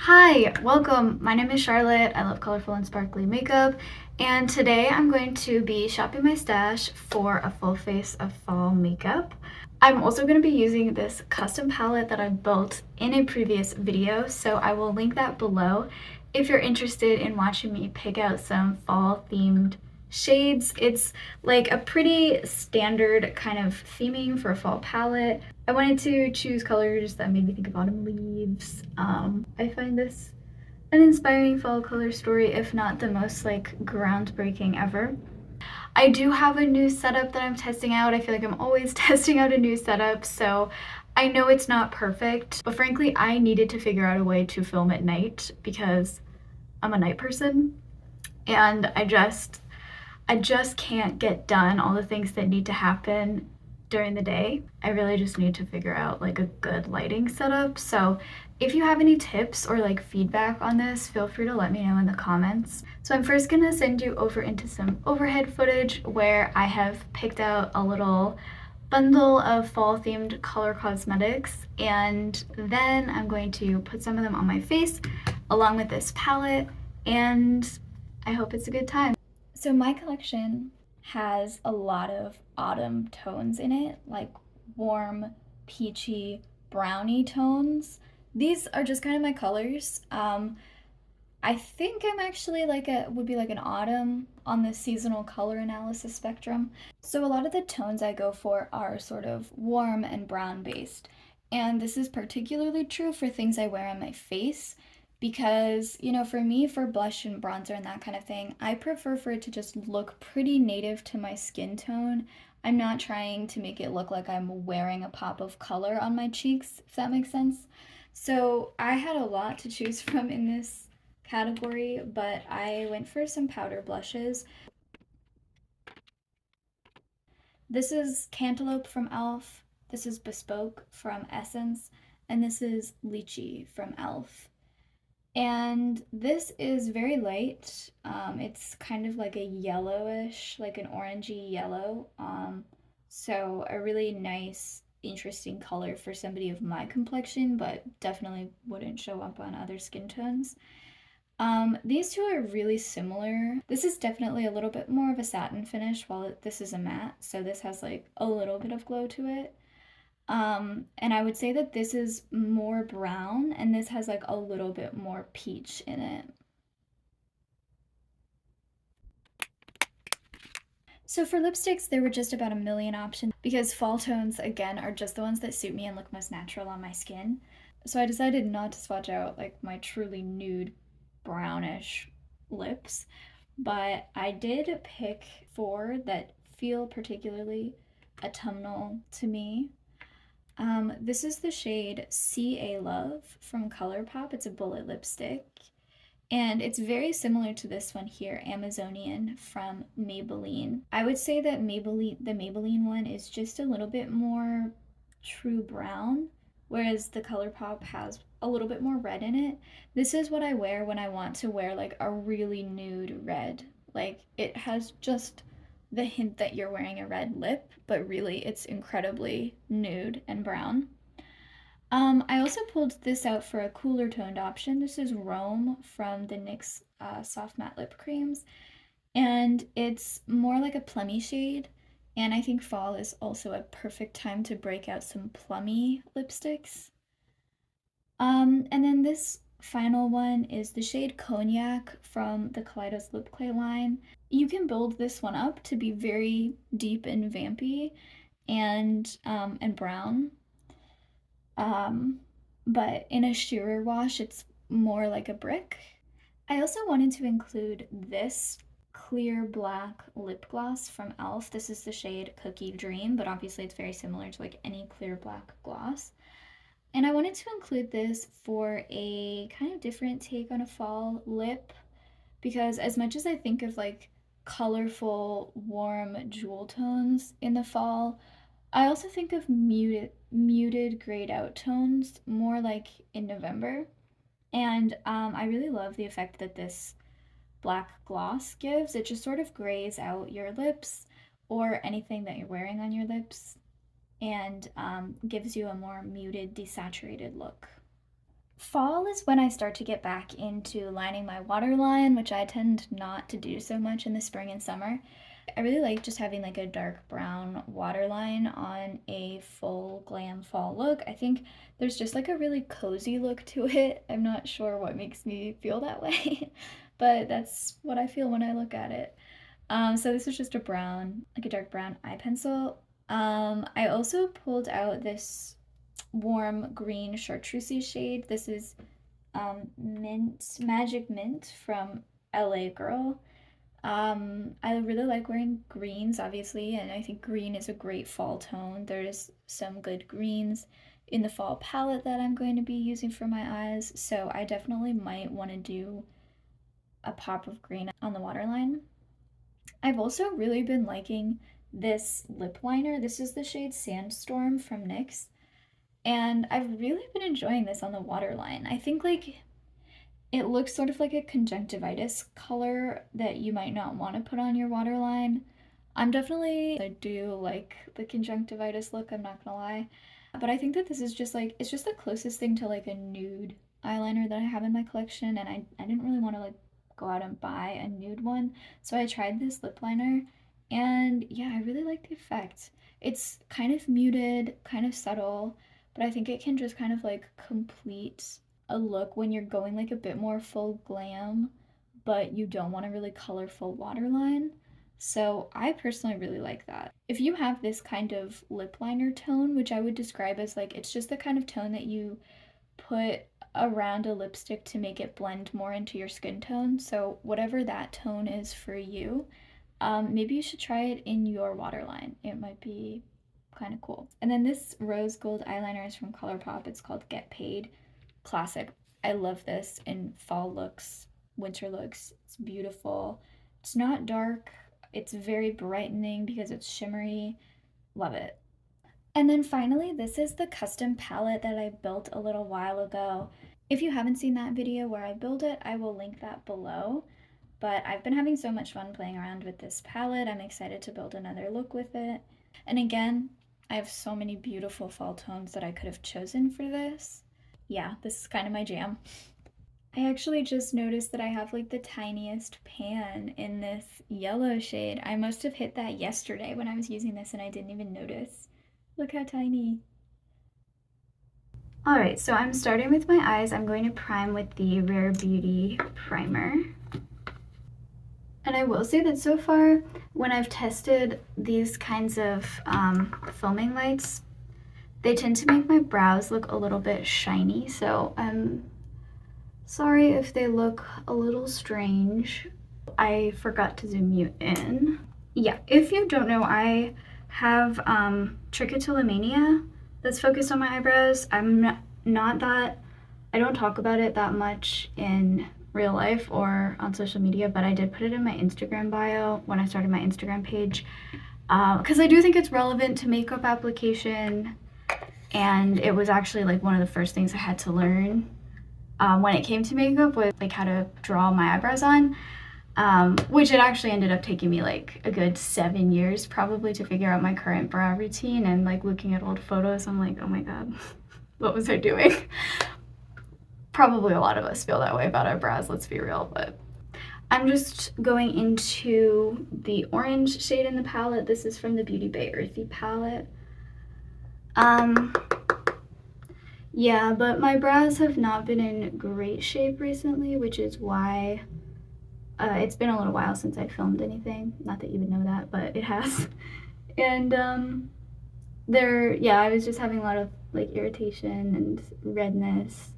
Hi, welcome. My name is Charlotte. I love colorful and sparkly makeup, and today I'm going to be shopping my stash for a full face of fall makeup. I'm also going to be using this custom palette that I built in a previous video, so I will link that below if you're interested in watching me pick out some fall themed shades. It's like a pretty standard kind of theming for a fall palette. I wanted to choose colors that made me think of autumn leaves. I find this an inspiring fall color story, if not the most like groundbreaking ever. I do have a new setup that I'm testing out. I feel like I'm always testing out a new setup, so I know it's not perfect, but frankly, I needed to figure out a way to film at night because I'm a night person and I just can't get done all the things that need to happen during the day. I really just need to figure out like a good lighting setup. So if you have any tips or like feedback on this, feel free to let me know in the comments. So I'm first gonna send you over into some overhead footage where I have picked out a little bundle of fall themed color cosmetics, and then I'm going to put some of them on my face along with this palette, and I hope it's a good time. So my collection has a lot of autumn tones in it, like warm, peachy, browny tones. These are just kind of my colors. I think I'm actually like would be like an autumn on the seasonal color analysis spectrum. So a lot of the tones I go for are sort of warm and brown based. And this is particularly true for things I wear on my face because, for me, for blush and bronzer and that kind of thing, I prefer for it to just look pretty native to my skin tone. I'm not trying to make it look like I'm wearing a pop of color on my cheeks, if that makes sense. So I had a lot to choose from in this category, but I went for some powder blushes. This is Cantaloupe from e.l.f., this is Bespoke from Essence, and this is Lychee from e.l.f. And this is very light. It's kind of like a yellowish, like an orangey yellow. So a really nice, interesting color for somebody of my complexion, but definitely wouldn't show up on other skin tones. These two are really similar. This is definitely a little bit more of a satin finish, while this is a matte, so this has like a little bit of glow to it. And I would say that this is more brown, and this has like a little bit more peach in it. So for lipsticks, there were just about a million options because fall tones, again, are just the ones that suit me and look most natural on my skin. So I decided not to swatch out like my truly nude brownish lips, but I did pick four that feel particularly autumnal to me. This is the shade CA Love from ColourPop. It's a bullet lipstick. And it's very similar to this one here, Amazonian from Maybelline. I would say that the Maybelline one is just a little bit more true brown, whereas the ColourPop has a little bit more red in it. This is what I wear when I want to wear like a really nude red. Like it has just the hint that you're wearing a red lip, but really it's incredibly nude and brown. I also pulled this out for a cooler toned option. This is Rome from the NYX Soft Matte Lip Creams, and it's more like a plummy shade. And I think fall is also a perfect time to break out some plummy lipsticks. And then this final one is the shade Cognac from the Kaleidos Lip Clay line. You can build this one up to be very deep and vampy and brown. Um, but in a sheerer wash, it's more like a brick. I also wanted to include this clear black lip gloss from e.l.f. This is the shade Cookie Dream, but obviously it's very similar to like any clear black gloss. And I wanted to include this for a kind of different take on a fall lip because as much as I think of like colorful, warm jewel tones in the fall, I also think of muted grayed out tones more like in November. And I really love the effect that this black gloss gives. It just sort of grays out your lips or anything that you're wearing on your lips and gives you a more muted, desaturated look. Fall is when I start to get back into lining my waterline, which I tend not to do so much in the spring and summer. I really like just having like a dark brown waterline on a full glam fall look. I think there's just like a really cozy look to it. I'm not sure what makes me feel that way, but that's what I feel when I look at it. So this is just a brown, like a dark brown eye pencil. I also pulled out this warm green chartreusey shade. This is Magic Mint from LA Girl. I really like wearing greens, obviously, and I think green is a great fall tone. There's some good greens in the fall palette that I'm going to be using for my eyes, so I definitely might want to do a pop of green on the waterline. I've also really been liking this lip liner. This is the shade Sandstorm from NYX, and I've really been enjoying this on the waterline. I think like it looks sort of like a conjunctivitis color that you might not want to put on your waterline. I do like the conjunctivitis look, I'm not gonna lie. But I think that this is just like, it's just the closest thing to like a nude eyeliner that I have in my collection, and I didn't really want to like go out and buy a nude one. So I tried this lip liner, and yeah, I really like the effect. It's kind of muted, kind of subtle, but I think it can just kind of like complete a look when you're going like a bit more full glam, but you don't want a really colorful waterline. So I personally really like that. If you have this kind of lip liner tone, which I would describe as like, it's just the kind of tone that you put around a lipstick to make it blend more into your skin tone. So whatever that tone is for you, maybe you should try it in your waterline. It might be kind of cool. And then this rose gold eyeliner is from ColourPop. It's called Get Paid. Classic. I love this in fall looks, winter looks. It's beautiful. It's not dark. It's very brightening because it's shimmery. Love it. And then finally, this is the custom palette that I built a little while ago. If you haven't seen that video where I build it, I will link that below. But I've been having so much fun playing around with this palette. I'm excited to build another look with it. And again, I have so many beautiful fall tones that I could have chosen for this. Yeah, this is kind of my jam. I actually just noticed that I have like the tiniest pan in this yellow shade. I must have hit that yesterday when I was using this and I didn't even notice. Look how tiny. Alright, so I'm starting with my eyes. I'm going to prime with the Rare Beauty primer. And I will say that so far, when I've tested these kinds of foaming lights, they tend to make my brows look a little bit shiny, so I'm sorry if they look a little strange. I forgot to zoom you in. Yeah, if you don't know, I have trichotillomania that's focused on my eyebrows. I'm not that, I don't talk about it that much in real life or on social media, but I did put it in my Instagram bio when I started my Instagram page, because I do think it's relevant to makeup application, and it was actually like one of the first things I had to learn when it came to makeup, was like how to draw my eyebrows on, which it actually ended up taking me like a good 7 years probably to figure out my current brow routine. And like looking at old photos, I'm like, oh my god, what was I doing? Probably a lot of us feel that way about our brows, let's be real. But I'm just going into the orange shade in the palette. This is from the Beauty Bay Earthy palette. Yeah, but my brows have not been in great shape recently, which is why it's been a little while since I filmed anything. Not that you would know that, but it has. And I was just having a lot of like irritation and redness.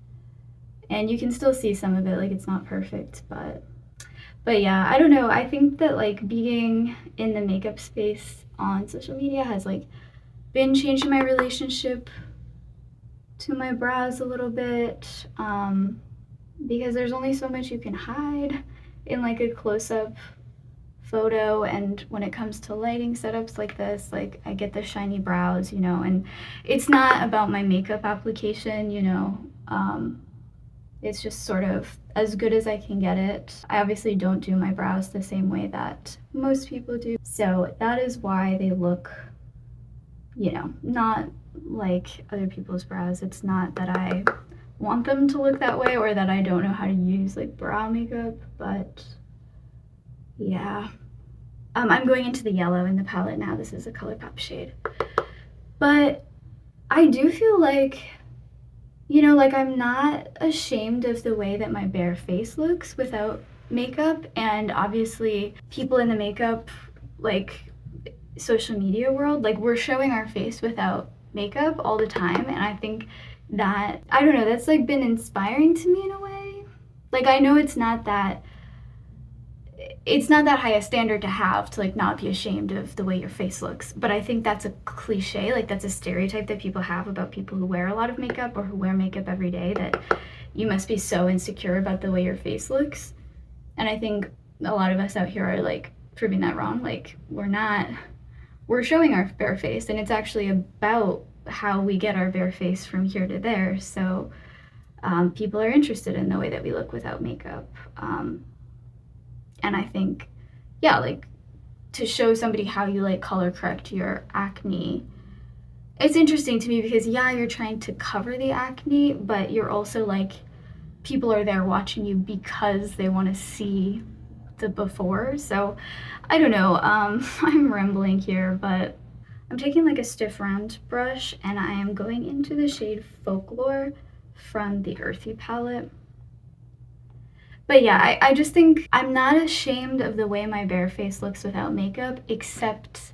And you can still see some of it, like it's not perfect, but yeah, I don't know. I think that like being in the makeup space on social media has like been changing my relationship to my brows a little bit, because there's only so much you can hide in like a close-up photo, and when it comes to lighting setups like this, like I get the shiny brows, you know, and it's not about my makeup application, you know. It's just sort of as good as I can get it. I obviously don't do my brows the same way that most people do, so that is why they look, you know, not like other people's brows. It's not that I want them to look that way or that I don't know how to use like brow makeup, but yeah. I'm going into the yellow in the palette now. This is a ColourPop shade. But I do feel like, you know, like I'm not ashamed of the way that my bare face looks without makeup. And obviously people in the makeup, like social media world, like we're showing our face without makeup all the time. And I think that, I don't know, that's like been inspiring to me in a way. Like I know it's not that high a standard to have to like not be ashamed of the way your face looks, but I think that's a cliche, like that's a stereotype that people have about people who wear a lot of makeup or who wear makeup every day, that you must be so insecure about the way your face looks. And I think a lot of us out here are like proving that wrong. Like we're showing our bare face, and it's actually about how we get our bare face from here to there. So people are interested in the way that we look without makeup. And I think, yeah, like to show somebody how you like color correct your acne, it's interesting to me because, yeah, you're trying to cover the acne, but you're also like, people are there watching you because they want to see the before. So I don't know, I'm rambling here, but I'm taking like a stiff round brush and I am going into the shade Folklore from the Earthy palette. But yeah, I just think I'm not ashamed of the way my bare face looks without makeup, except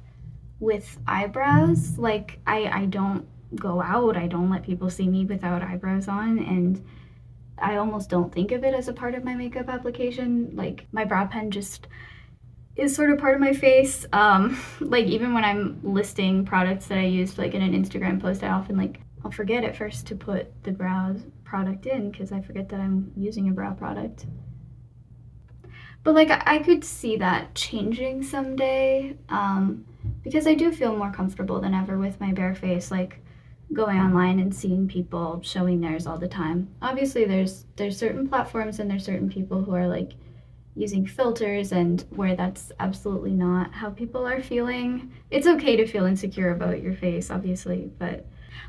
with eyebrows. Like I don't go out, I don't let people see me without eyebrows on, and I almost don't think of it as a part of my makeup application. Like my brow pen just is sort of part of my face. Like even when I'm listing products that I use like in an Instagram post, I often like I'll forget at first to put the brow product in because I forget that I'm using a brow product. But like I could see that changing someday, because I do feel more comfortable than ever with my bare face, like going online and seeing people showing theirs all the time. Obviously there's certain platforms and there's certain people who are like using filters and where that's absolutely not how people are feeling. It's okay to feel insecure about your face, obviously, but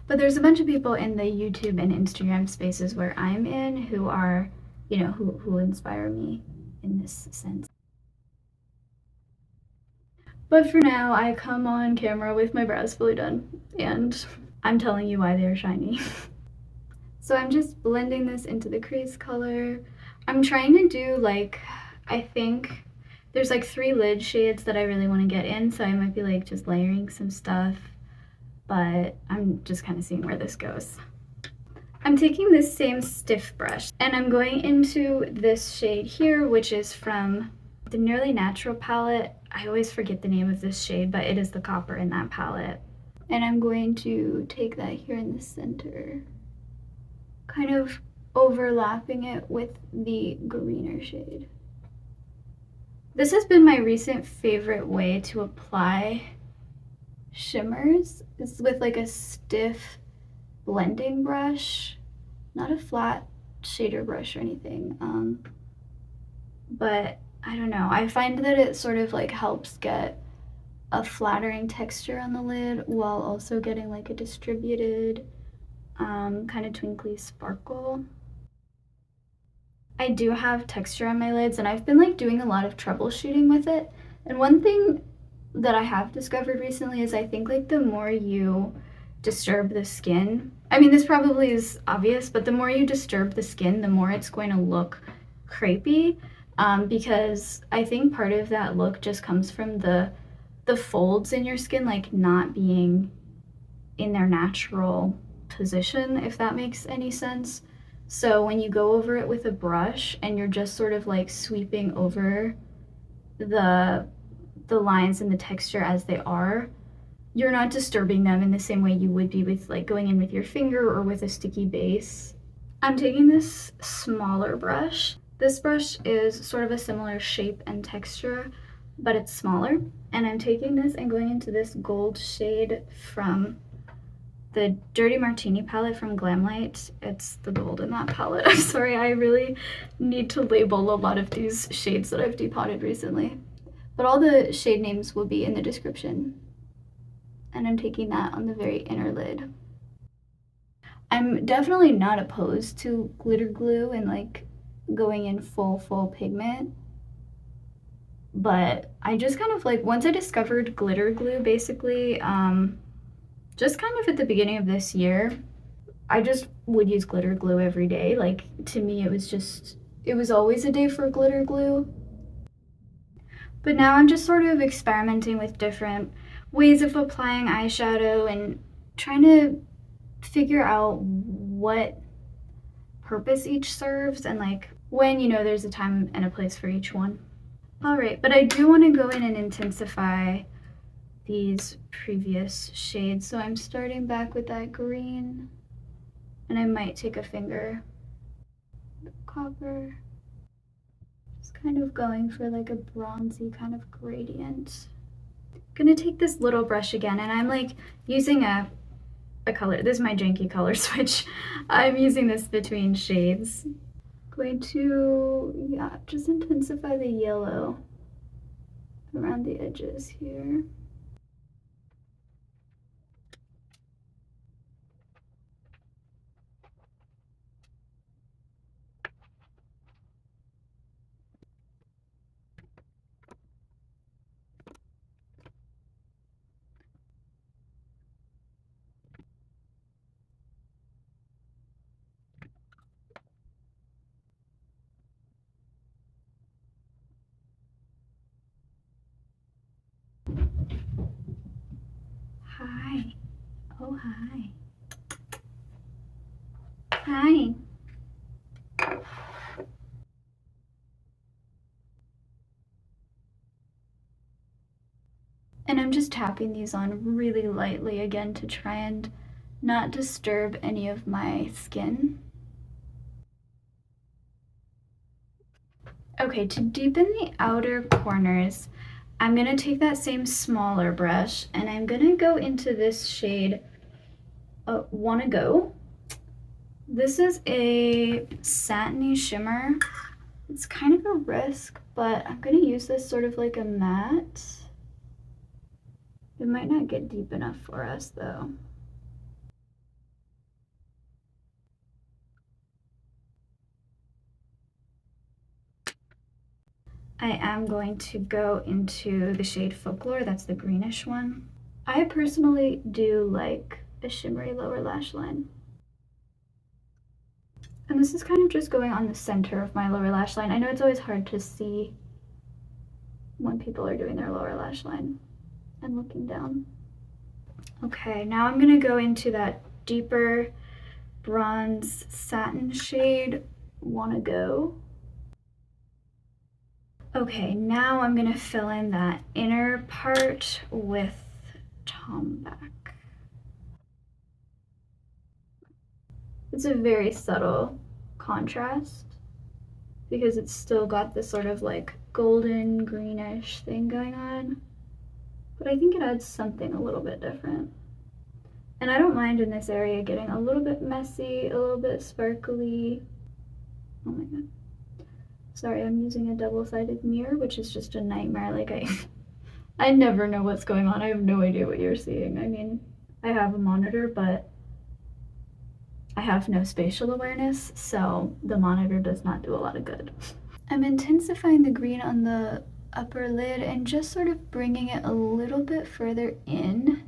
there's a bunch of people in the YouTube and Instagram spaces where I'm in who are, you know, who inspire me in this sense. But for now, I come on camera with my brows fully done, and I'm telling you why they're shiny. So I'm just blending this into the crease color. I'm trying to do like, I think there's like 3 lid shades that I really want to get in, so I might be like just layering some stuff, but I'm just kind of seeing where this goes. I'm taking this same stiff brush and I'm going into this shade here, which is from the Nearly Natural palette. I always forget the name of this shade, but it is the copper in that palette. And I'm going to take that here in the center, kind of overlapping it with the greener shade. This has been my recent favorite way to apply shimmers. It's with like a stiff blending brush, not a flat shader brush or anything, but I don't know, I find that it sort of like helps get a flattering texture on the lid while also getting like a distributed kind of twinkly sparkle. I do have texture on my lids and I've been like doing a lot of troubleshooting with it, and one thing that I have discovered recently is I think like the more you disturb the skin, I mean this probably is obvious, but the more you disturb the skin, the more it's going to look crepey, because I think part of that look just comes from the folds in your skin like not being in their natural position, if that makes any sense. So when you go over it with a brush and you're just sort of like sweeping over the lines and the texture as they are, you're not disturbing them in the same way you would be with like going in with your finger or with a sticky base. I'm taking this smaller brush. This brush is sort of a similar shape and texture, but it's smaller. And I'm taking this and going into this gold shade from the Dirty Martini palette from Glamlite. It's the gold in that palette. I'm sorry, I really need to label a lot of these shades that I've depotted recently. But all the shade names will be in the description. And I'm taking that on the very inner lid. I'm definitely not opposed to glitter glue and like going in full pigment. But I just kind of like, once I discovered glitter glue, basically, just kind of at the beginning of this year, I just would use glitter glue every day. Like, to me, it was always a day for glitter glue. But now I'm just sort of experimenting with different ways of applying eyeshadow and trying to figure out what purpose each serves and like when, you know, there's a time and a place for each one. All right, but I do want to go in and intensify these previous shades. So I'm starting back with that green, and I might take a finger, copper, just kind of going for like a bronzy kind of gradient. I'm gonna take this little brush again, and I'm like using a color. This is my janky color switch. I'm using this between shades. Going to, yeah, just intensify the yellow around the edges here. Hi. Oh, hi. Hi. And I'm just tapping these on really lightly again to try and not disturb any of my skin. Okay, to deepen the outer corners, I'm gonna take that same smaller brush and I'm gonna go into this shade, Wanna Go. This is a satiny shimmer. It's kind of a risk, but I'm gonna use this sort of like a matte. It might not get deep enough for us though. I am going to go into the shade Folklore, that's the greenish one. I personally do like a shimmery lower lash line. And this is kind of just going on the center of my lower lash line. I know it's always hard to see when people are doing their lower lash line and looking down. Okay, now I'm gonna go into that deeper bronze satin shade, Wanna Go. Okay, now I'm gonna fill in that inner part with Tombak. It's a very subtle contrast because it's still got this sort of like golden greenish thing going on, but I think it adds something a little bit different. And I don't mind in this area getting a little bit messy, a little bit sparkly. Oh my god. Sorry, I'm using a double-sided mirror, which is just a nightmare. Like I never know what's going on. I have no idea what you're seeing. I mean, I have a monitor, but I have no spatial awareness, so the monitor does not do a lot of good. I'm intensifying the green on the upper lid and just sort of bringing it a little bit further in.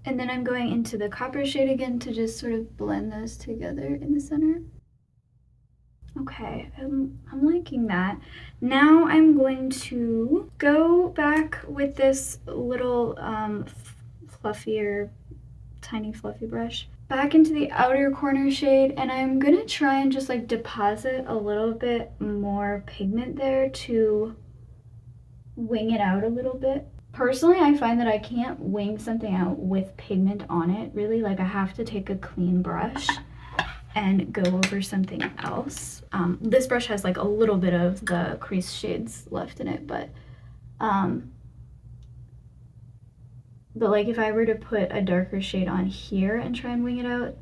And then I'm going into the copper shade again to just sort of blend those together in the center. Okay, I'm liking that. Now I'm going to go back with this little fluffier, tiny fluffy brush back into the outer corner shade, and I'm gonna try and just like deposit a little bit more pigment there to wing it out a little bit. Personally, I find that I can't wing something out with pigment on it, really. Like I have to take a clean brush and go over something else. This brush has like a little bit of the crease shades left in it, but like if I were to put a darker shade on here and try and wing it out,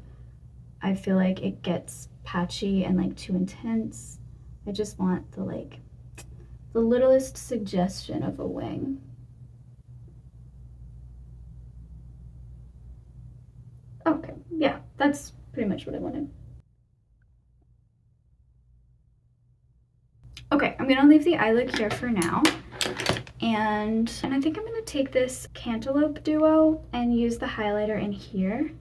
I feel like it gets patchy and like too intense. I just want the like the littlest suggestion of a wing. Okay, yeah, that's pretty much what I wanted. Okay, I'm gonna leave the eye look here for now. And I think I'm gonna take this Cantaloupe duo and use the highlighter in here.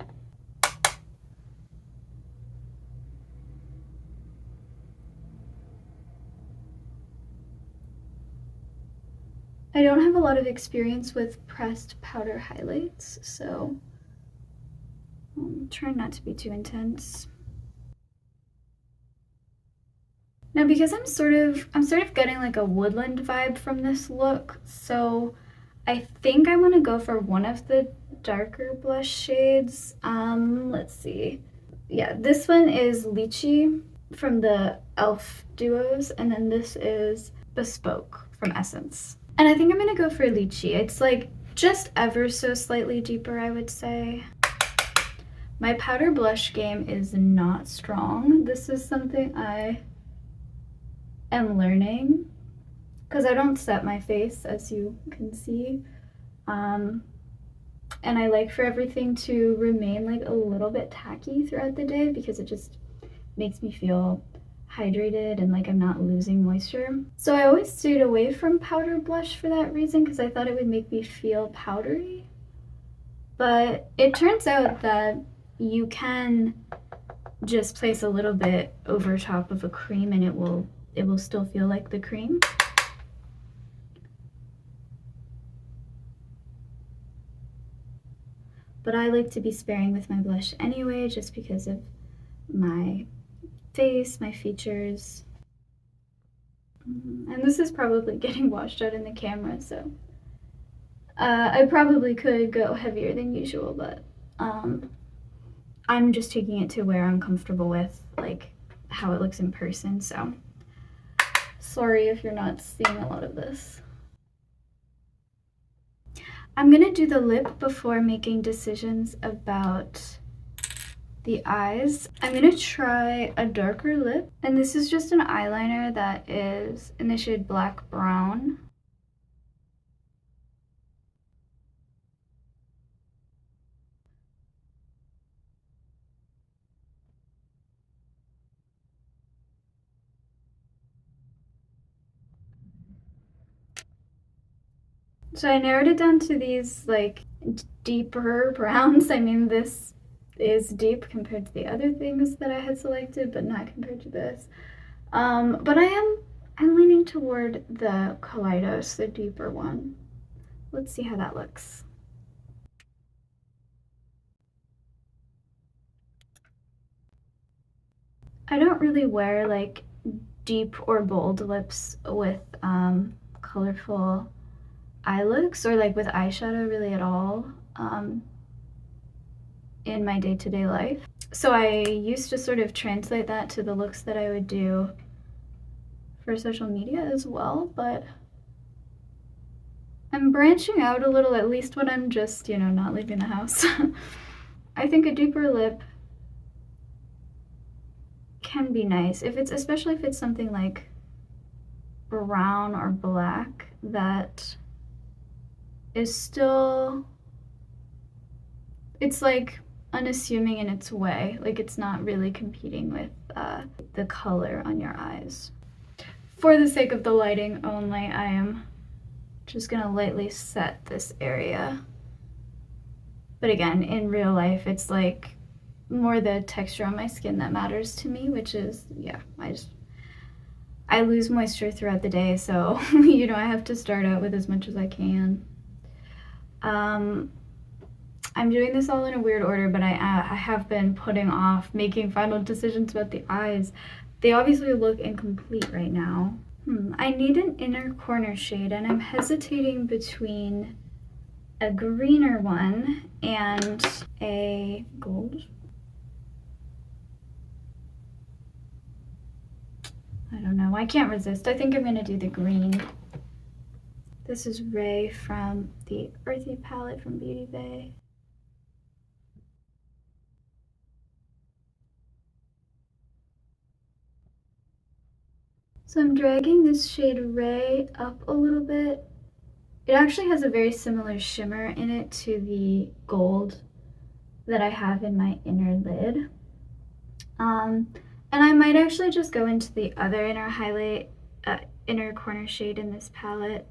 I don't have a lot of experience with pressed powder highlights, so I'm trying not to be too intense. Now, because I'm sort of getting like a woodland vibe from this look, so I think I want to go for one of the darker blush shades. Let's see. Yeah, this one is Lychee from the e.l.f. duos, and then this is Bespoke from Essence. And I think I'm gonna go for Lychee. It's like just ever so slightly deeper, I would say. My powder blush game is not strong. This is something I am learning because I don't set my face, as you can see. And I like for everything to remain like a little bit tacky throughout the day because it just makes me feel hydrated and like I'm not losing moisture. So I always stayed away from powder blush for that reason because I thought it would make me feel powdery. But it turns out that you can just place a little bit over top of a cream and it will still feel like the cream. But I like to be sparing with my blush anyway, just because of my face, my features. And this is probably getting washed out in the camera, so I probably could go heavier than usual, but I'm just taking it to where I'm comfortable with, like, how it looks in person, so sorry if you're not seeing a lot of this. I'm gonna do the lip before making decisions about the eyes. I'm gonna try a darker lip, and this is just an eyeliner that is in the shade Black Brown. So I narrowed it down to these like deeper browns. I mean, this is deep compared to the other things that I had selected, but not compared to this. But I'm leaning toward the Kaleidos, the deeper one. Let's see how that looks. I don't really wear like deep or bold lips with colorful eye looks or like with eyeshadow really at all in my day-to-day life. So I used to sort of translate that to the looks that I would do for social media as well, but I'm branching out a little, at least when I'm just, you know, not leaving the house. I think a deeper lip can be nice, especially if it's something like brown or black that is still, it's like unassuming in its way, like it's not really competing with the color on your eyes. For the sake of the lighting only, I am just gonna lightly set this area. But again, in real life, it's like more the texture on my skin that matters to me, which is, yeah, I lose moisture throughout the day, so you know, I have to start out with as much as I can. I'm doing this all in a weird order, but I have been putting off making final decisions about the eyes. They obviously look incomplete right now. I need an inner corner shade, and I'm hesitating between a greener one and a gold. I don't know, I can't resist. I think I'm gonna do the green. This is Ray from the Earthy palette from Beauty Bay. So I'm dragging this shade Ray up a little bit. It actually has a very similar shimmer in it to the gold that I have in my inner lid. And I might actually just go into the other inner highlight, inner corner shade in this palette,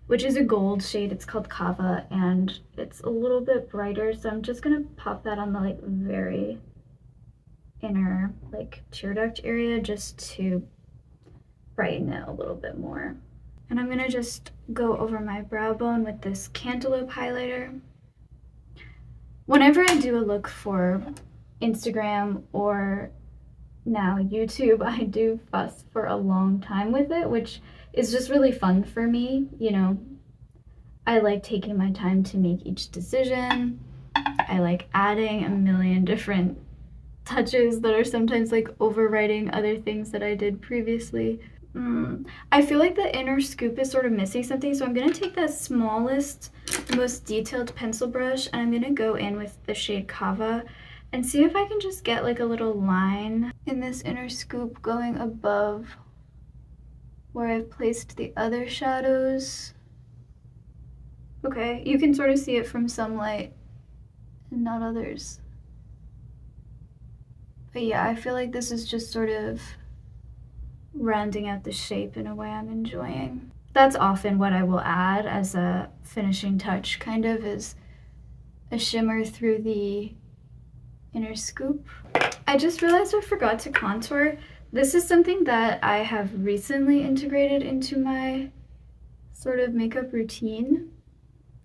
which is a gold shade. It's called Cava, and it's a little bit brighter, so I'm just gonna pop that on the like very inner like tear duct area just to brighten it a little bit more. And I'm gonna just go over my brow bone with this Cantaloupe highlighter. Whenever I do a look for Instagram or now YouTube, I do fuss for a long time with it, which is just really fun for me. You know, I like taking my time to make each decision. I like adding a million different touches that are sometimes like overwriting other things that I did previously. I feel like the inner scoop is sort of missing something, so I'm gonna take that smallest, most detailed pencil brush, and I'm gonna go in with the shade Cava and see if I can just get like a little line in this inner scoop going above where I've placed the other shadows. Okay, you can sort of see it from some light and not others. But yeah, I feel like this is just sort of rounding out the shape in a way I'm enjoying. That's often what I will add as a finishing touch, kind of, is a shimmer through the inner scoop. I just realized I forgot to contour. This is something that I have recently integrated into my sort of makeup routine.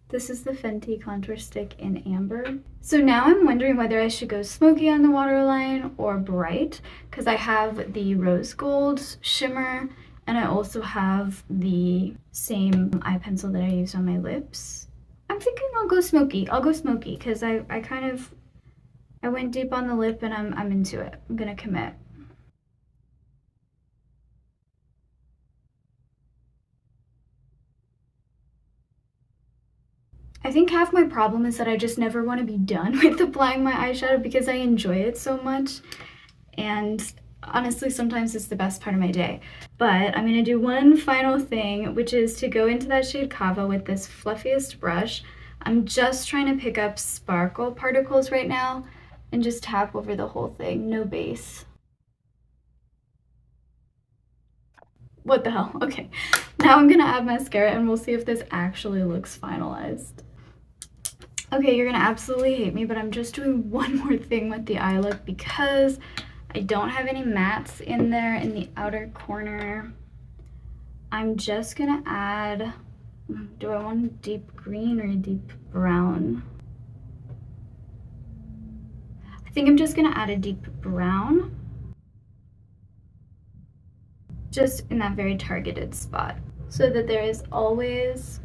This is the Fenty contour stick in Amber. So now I'm wondering whether I should go smoky on the waterline or bright, because I have the rose gold shimmer and I also have the same eye pencil that I use on my lips. I'm thinking I'll go smoky. I'll go smoky because I went deep on the lip and I'm into it. I'm gonna commit. I think half my problem is that I just never want to be done with applying my eyeshadow because I enjoy it so much, and honestly sometimes it's the best part of my day. But I'm going to do one final thing, which is to go into that shade Cava with this fluffiest brush. I'm just trying to pick up sparkle particles right now and just tap over the whole thing, no base. What the hell? Okay, now I'm gonna add mascara and we'll see if this actually looks finalized. Okay, you're gonna absolutely hate me, but I'm just doing one more thing with the eye look because I don't have any mattes in there in the outer corner. I'm just gonna add, do I want a deep green or a deep brown? I think I'm just gonna add a deep brown, just in that very targeted spot, so that there is always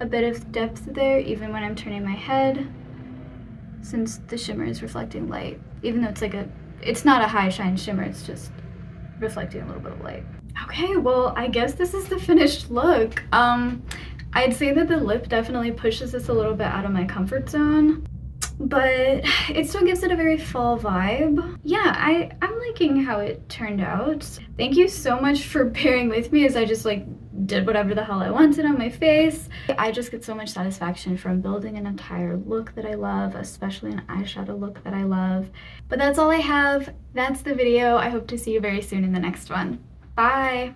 a bit of depth there, even when I'm turning my head, since the shimmer is reflecting light, even though it's not a high shine shimmer, it's just reflecting a little bit of light. Okay, well, I guess this is the finished look. I'd say that the lip definitely pushes this a little bit out of my comfort zone, but it still gives it a very fall vibe. Yeah, I'm liking how it turned out. Thank you so much for bearing with me as I just like did whatever the hell I wanted on my face. I just get so much satisfaction from building an entire look that I love, especially an eyeshadow look that I love. But that's all I have. That's the video. I hope to see you very soon in the next one. Bye!